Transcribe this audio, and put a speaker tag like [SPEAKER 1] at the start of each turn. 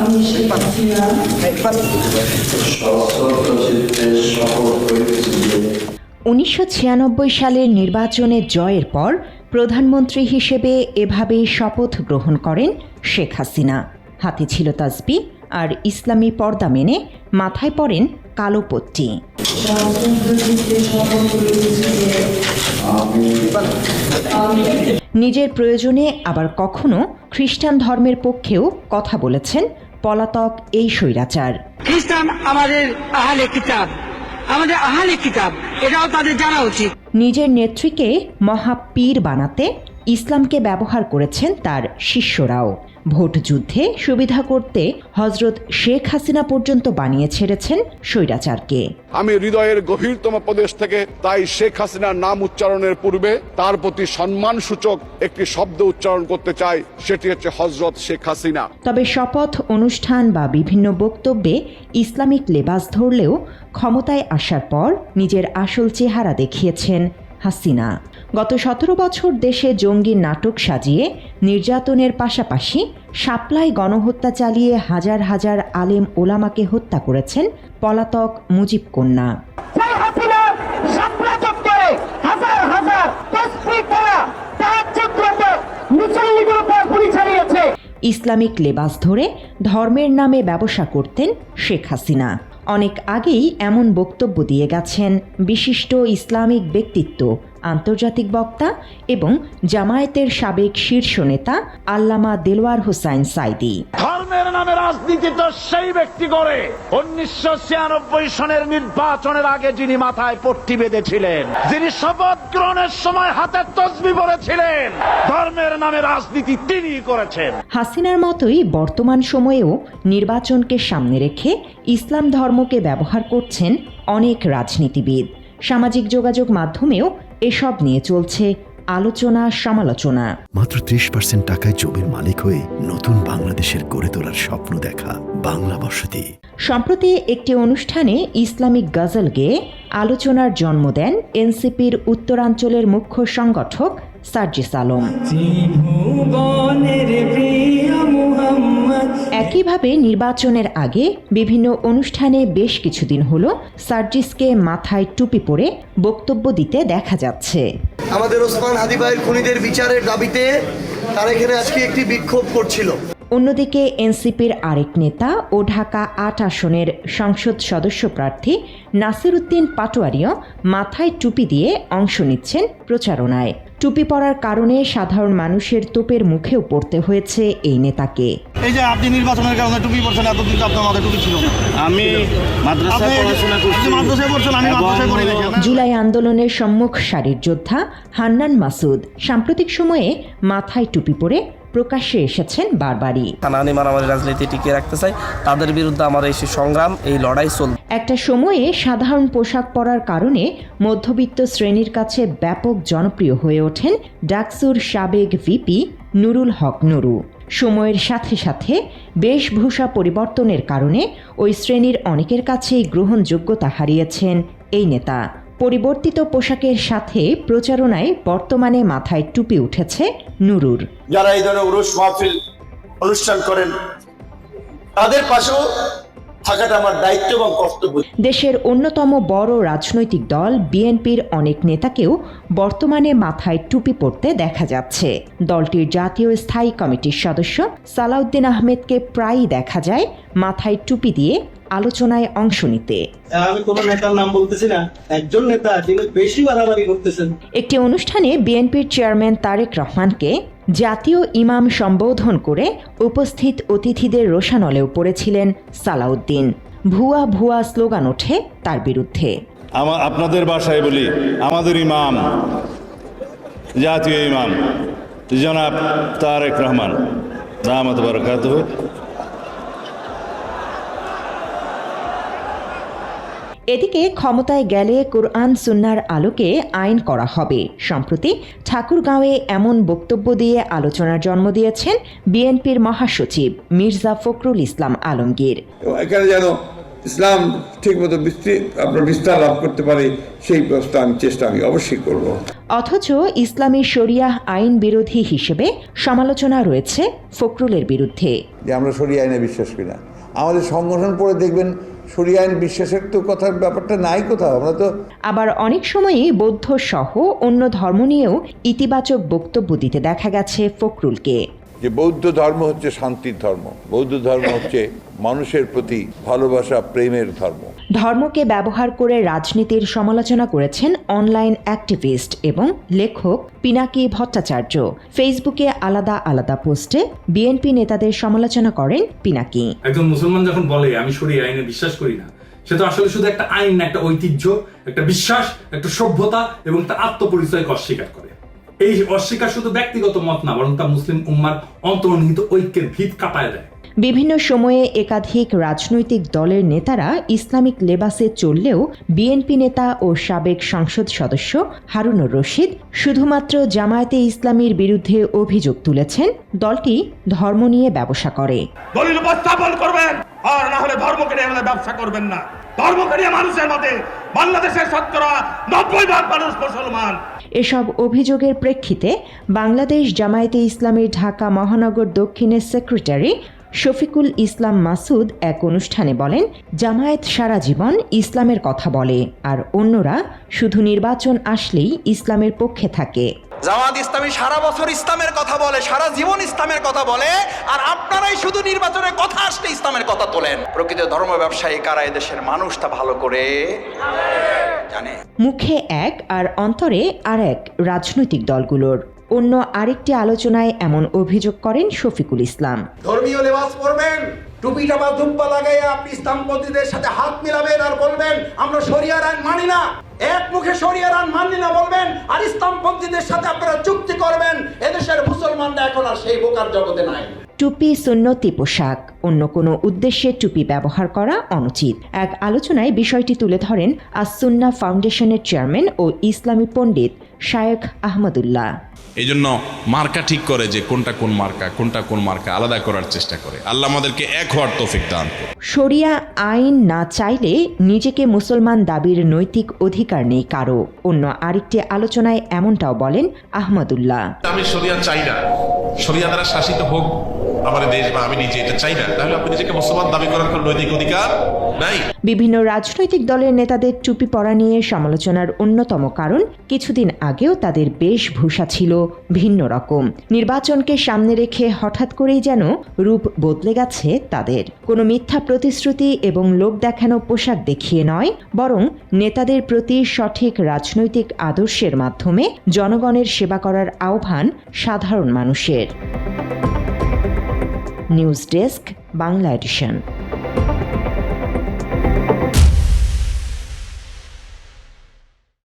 [SPEAKER 1] আমি শেখ হাসিনা
[SPEAKER 2] সশ্রদ্ধ চিত্তে শপথ করিতেছি যে
[SPEAKER 3] 1996 সালের নির্বাচনে জয়ের পর প্রধানমন্ত্রী হিসেবে এভাবেই শপথ গ্রহণ করেন শেখ হাসিনা। হাতে ছিল তাসবিহ আর ইসলামী পর্দা মেনে মাথায় পরেন কালো পট্টি।
[SPEAKER 1] সশ্রদ্ধ চিত্তে শপথ করিতেছি যে আমি
[SPEAKER 3] নিজের প্রয়োজনে আবার কখনো খ্রিস্টান ধর্মের পক্ষেও কথা বলেছেন পলাতক এই স্বৈরাচার।
[SPEAKER 4] খ্রিস্টান আমাদের আহলে কিতাব, আমাদের আহলে কিতাব, এটাও তাদের জানা উচিত।
[SPEAKER 3] নিজের নেত্রীকে মহাপীর বানাতে ইসলামকে ব্যবহার করেছেন তার শিষ্যরাও। ভোট যুদ্ধে সুবিধা করতে হজরত শেখ হাসিনা পর্যন্ত বানিয়ে ছেড়েছেন স্বৈরাচারকে।
[SPEAKER 5] আমি হৃদয়ের গভীরতম প্রদেশ থেকে তাই শেখ হাসিনার নাম উচ্চারণের পূর্বে তার প্রতি সম্মানসূচক একটি শব্দ উচ্চারণ করতে চাই, সেটি হচ্ছে হজরত শেখ হাসিনা।
[SPEAKER 3] তবে শপথ অনুষ্ঠান বা বিভিন্ন বক্তব্যে ইসলামিক লেবাস ধরলেও ক্ষমতায় আসার পর নিজের আসল চেহারা দেখিয়েছেন হাসিনা। গত 17 বছর দেশে জঙ্গির নাটক সাজিয়ে নির্যাতনের পাশাপাশি শাপলায় গণহত্যা চালিয়ে হাজার হাজার আলেম ওলামাকে হত্যা করেছেন পলাতক মুজিব কন্যা। ইসলামিক লেবাস ধরে ধর্মের নামে ব্যবসা করতেন শেখ হাসিনা। অনেক আগেই এমন বক্তব্য দিয়ে গেছেন বিশিষ্ট ইসলামিক ব্যক্তিত্ব, আন্তর্জাতিক বক্তা এবং জামায়াতের সাবেক শীর্ষ নেতা আল্লামা দেলওয়ার হোসাইন সাইদি।
[SPEAKER 6] ধর্মের নামে রাজনীতি তো সেই ব্যক্তি করে 1996 সনের নির্বাচনের আগে যিনি মাথায় পট্টি বেঁধেছিলেন, যিনি শপথ গ্রহণের সময় হাতে তসবিহ পড়েছিলেন, ধর্মের নামে রাজনীতি তিনি করেছেন।
[SPEAKER 3] হাসিনার মতোই বর্তমান সময়েও নির্বাচনকে সামনে রেখে ইসলাম ধর্মকে ব্যবহার করছেন অনেক রাজনীতিবিদ। সামাজিক যোগাযোগ মাধ্যমেও এসব নিয়ে চলছে আলোচনা সমালোচনা।
[SPEAKER 7] মাত্র 30% টাকায় জমির মালিক হয়ে নতুন বাংলাদেশের গড়ে তোলার স্বপ্ন দেখা বাংলা বসতি।
[SPEAKER 3] সম্প্রতি একটি অনুষ্ঠানে ইসলামিক গজল গেয়ে আলোচনার জন্ম দেন এনসিপির উত্তরাঞ্চলের মুখ্য সংগঠক সার্জিস আলম। একইভাবে নির্বাচনের আগে বিভিন্ন অনুষ্ঠানে বেশ কিছুদিন হলো সার্জিসকে মাথায় টুপি পরে বক্তব্য দিতে দেখা যাচ্ছে।
[SPEAKER 8] আমাদের ওসমান হাদি ভাইয়ের খুনিদের বিচারের দাবিতে তারা এখানে আজকে একটি বিক্ষোভ করছিল।
[SPEAKER 3] অন্যদিকে এনসিপির আরেক নেতা ও ঢাকা ৮ আসনের সংসদ সদস্য প্রার্থী নাসির উদ্দিন পাটোয়ারিও মাথায় টুপি দিয়ে অংশ নিচ্ছেন প্রচারণায়। টুপি পরার কারণে সাধারণ মানুষের তোপের মুখেও পড়তে হয়েছে এই নেতাকে।
[SPEAKER 9] এই যে আপনি নির্বাচনের কারণে টুপি পরছেন, এতদিন তো আপনার মাথায় টুপি ছিল না।
[SPEAKER 6] আমি মাদ্রাসায় পড়াশোনা করছি।
[SPEAKER 9] মাদ্রাসায় পড়ছেন, আমি মাদ্রাসায় পড়ি না।
[SPEAKER 3] জুলাই আন্দোলনের সম্মুখ সারির যোদ্ধা হান্নান মাসুদ সাম্প্রতিক সময়ে মাথায় টুপি পরে প্রকাশ্যে এসেছেন বারবারই।
[SPEAKER 10] হানাহানি মারামারি রাজনীতি টিকিয়ে রাখতে চাই, তাদের বিরুদ্ধে আমার এই সংগ্রাম, এই লড়াই চলবে।
[SPEAKER 3] একটা সময়ে সাধারণ পোশাক পরার কারণে মধ্যবিত্ত শ্রেণীর কাছে ব্যাপক জনপ্রিয় হয়ে ওঠেন ডাকসুর সাবেক ভিপি নুরুল হক নুরু। সময়ের সাথে সাথে বেশভূষা পরিবর্তনের কারণে ওই শ্রেণীর অনেকের কাছেই গ্রহণযোগ্যতা হারিয়েছেন এই নেতা। পরিবর্তিত পোশাকের সাথে প্রচারণায় বর্তমানে মাথায় টুপি উঠেছে নুরুর।
[SPEAKER 8] যারা এই ধরনের উরুস মাহফিল অনুষ্ঠান করেন তাদের পাশেও থাকাটা আমার দায়িত্ব এবং কর্তব্য।
[SPEAKER 3] দেশের অন্যতম বড় রাজনৈতিক দল বিএনপির অনেক নেতাকেও বর্তমানে মাথায় টুপি পরতে দেখা যাচ্ছে। দলটির জাতীয় স্থায়ী কমিটির সদস্য সালাউদ্দিন আহমেদকে প্রায়ই দেখা যায় মাথায় টুপি দিয়ে আলোচনায় অংশ নিতে।
[SPEAKER 9] আমি কোন নেতার নাম বলতেছি না, একজন নেতা যিনি বেশি বাড়াবাড়ি করতেছেন।
[SPEAKER 3] একটি অনুষ্ঠানে বিএনপির চেয়ারম্যান তারেক রহমানকে জাতীয় ইমাম সম্বোধন করে উপস্থিত অতিথিদের রোষানলেও পড়েছিলেন সালাউদ্দিন। ভুয়া ভুয়া স্লোগান ওঠে তার বিরুদ্ধে।
[SPEAKER 5] আপনাদের ভাষায় বলি, আমাদের ইমাম, জাতীয় ইমাম জনাব তারেক রহমান দামাত বারাকাতুহু
[SPEAKER 3] এদিকে ক্ষমতায় গেলে কোরআন সুন্নাহর আলোকে আইন করা হবে। সম্প্রতি ঠাকুরগাঁওয়ে এমন বক্তব্য দিয়ে আলোচনার জন্ম দিয়েছেন বিএনপির মহাসচিব মির্জা ফখরুল ইসলাম আলমগীর।
[SPEAKER 5] এখানে যেন ইসলাম ঠিক মতো বিস্তার লাভ করতে পারে সেই চেষ্টা আমি অবশ্যই করব।
[SPEAKER 3] অথচ ইসলামী শরিয়াহ আইন বিরোধী হিসেবে সমালোচনা রয়েছে ফখরুলের বিরুদ্ধে।
[SPEAKER 11] যে আমরা শরিয়া আইনে বিশ্বাস করি না, আমাদের সংগঠন পড়ে দেখবেন শরিয়া আইন বিশ্বাসের তো কথার ব্যাপারটা নাই কোথাও। আমরা তো
[SPEAKER 3] আবার অনেক সময়ই বৌদ্ধ সহ অন্য ধর্ম নিয়েও ইতিবাচক বক্তব্য দিতে দেখা গেছে ফখরুলকে।
[SPEAKER 11] যে বৌদ্ধ ধর্ম হচ্ছে শান্তির ধর্ম, বৌদ্ধ ধর্ম হচ্ছে মানুষের প্রতি ভালোবাসা প্রেমের ধর্ম।
[SPEAKER 3] ধর্মকে ব্যবহার করে রাজনীতির সমালোচনা করেছেন অনলাইন অ্যাক্টিভিস্ট এবং লেখক পিনাকি ভট্টাচার্য। ফেসবুকে আলাদা আলাদা পোস্টে বিএনপি নেতাদের সমালোচনা করেন পিনাকি।
[SPEAKER 12] একজন মুসলমান যখন বলে আমি শরিয়া আইনে বিশ্বাস করি না, সে তো আসলে শুধু একটা আইন, একটা ঐতিহ্য, একটা বিশ্বাস, একটা সভ্যতা এবং একটা আত্মপরিচয়কে অস্বীকার করে। এই অস্বীকার শুধু ব্যক্তিগত মত না, বরং তা মুসলিম উম্মার অন্তর্নিহিত ঐক্যের ভিত কাঁপায় দেয়।
[SPEAKER 3] বিভিন্ন সময়ে একাধিক রাজনৈতিক দলের নেতারা ইসলামিক লেবাসে চললেও বিএনপি নেতা ও সাবেক সংসদ সদস্য হারুনুর রশিদ শুধুমাত্র জামায়াতে ইসলামীর বিরুদ্ধে অভিযোগ তুলেছেন দলটি ধর্ম নিয়ে ব্যবসা করে।
[SPEAKER 6] দলিল উপস্থাপন করবেন, আর না হলে ধর্মকে নিয়ে আমাদের ব্যবসা করবেন না। ধর্মকে নিয়ে মানুষের মতে বাংলাদেশের 90% মানুষ মুসলমান।
[SPEAKER 3] এসব অভিযোগের প্রেক্ষিতে বাংলাদেশ জামায়াতে ইসলামীর ঢাকা মহানগর দক্ষিণের সেক্রেটারি শফিকুল ইসলাম মাসুদ এক অনুষ্ঠানে বলেন, জামায়াত সারা জীবন ইসলামের কথা বলে, আর অন্যরা শুধু নির্বাচন আসলেই ইসলামের পক্ষে থাকে।
[SPEAKER 13] জামাত ইসলামী সারা বছর ইসলামের কথা বলে, সারা জীবন ইসলামের কথা বলে, আর আপনারাই শুধু নির্বাচনের কথা আসলে ইসলামের কথা তোলেন। প্রকৃত ধর্ম ব্যবসায়ী কারা এদেশের মানুষ তা ভালো করে জানে।
[SPEAKER 3] মুখে এক আর অন্তরে আর এক রাজনৈতিক দলগুলোর। অন্য আরেকটি আলোচনায় এমন অভিযোগ করেন শফিকুল ইসলাম।
[SPEAKER 13] ধর্মীয় লেবাস পরবেন, টুপিটা বা জুব্বা লাগাইয়া আপনি ইসলামপন্থীদের সাথে হাত মিলাবেন আর বলবেন আমরা শরিয়ার আইন মানি না, এক মুখে শরিয়ার আইন মানি না বলবেন, আর ইসলামপন্থীদের সাথে আপনারা চুক্তি করবেন। এদেশের মুসলমানরা এখন আর সেই বোকার জগতে নাই।
[SPEAKER 3] টুপি সুন্নতি পোশাক, অন্য কোনো উদ্দেশ্যে টুপি ব্যবহার করা অনুচিত। এক আলোচনায় বিষয়টি তুলে ধরেন আস-সুন্নাহ ফাউন্ডেশনের চেয়ারম্যান ও ইসলামী পণ্ডিত শায়েখ আহমদুল্লাহ।
[SPEAKER 14] এই জন্য মার্কা ঠিক করে যে কোনটা কোন মার্কা আলাদা করার চেষ্টা করে। আল্লাহ আমাদেরকে এক হওয়ার তৌফিক দান করুন।
[SPEAKER 3] শরিয়া আইন না চাইলে নিজেকে মুসলমান দাবির নৈতিক অধিকার নেই কারো। অন্য আরেকটি আলোচনায় এমনটাও বলেন আহমদুল্লাহ।
[SPEAKER 14] আমি শরিয়া চাই না, শরিয়া দ্বারা শাসিত হোক আমার দেশ বা আমি নিজে, এটা চাই না। তাহলে আপনি নিজেকে মুসলমান দাবি করার কোনো নৈতিক অধিকার নাই।
[SPEAKER 3] বিভিন্ন রাজনৈতিক দলের নেতাদের টুপি পরা নিয়ে সমালোচনার অন্যতম কারণ কিছুদিন আগেও তাদের বেশভূষা ছিল ভিন্ন রকম। নির্বাচনকে সামনে রেখে হঠাৎ করেই যেন রূপ বদলে গেছে তাদের। কোনো মিথ্যা প্রতিশ্রুতি এবং লোক দেখানো পোশাক দেখিয়ে নয়, বরং নেতাদের প্রতি সঠিক রাজনৈতিক আদর্শের মাধ্যমে জনগণের সেবা করার আহ্বান সাধারণ মানুষের। News desk, Bangla addition.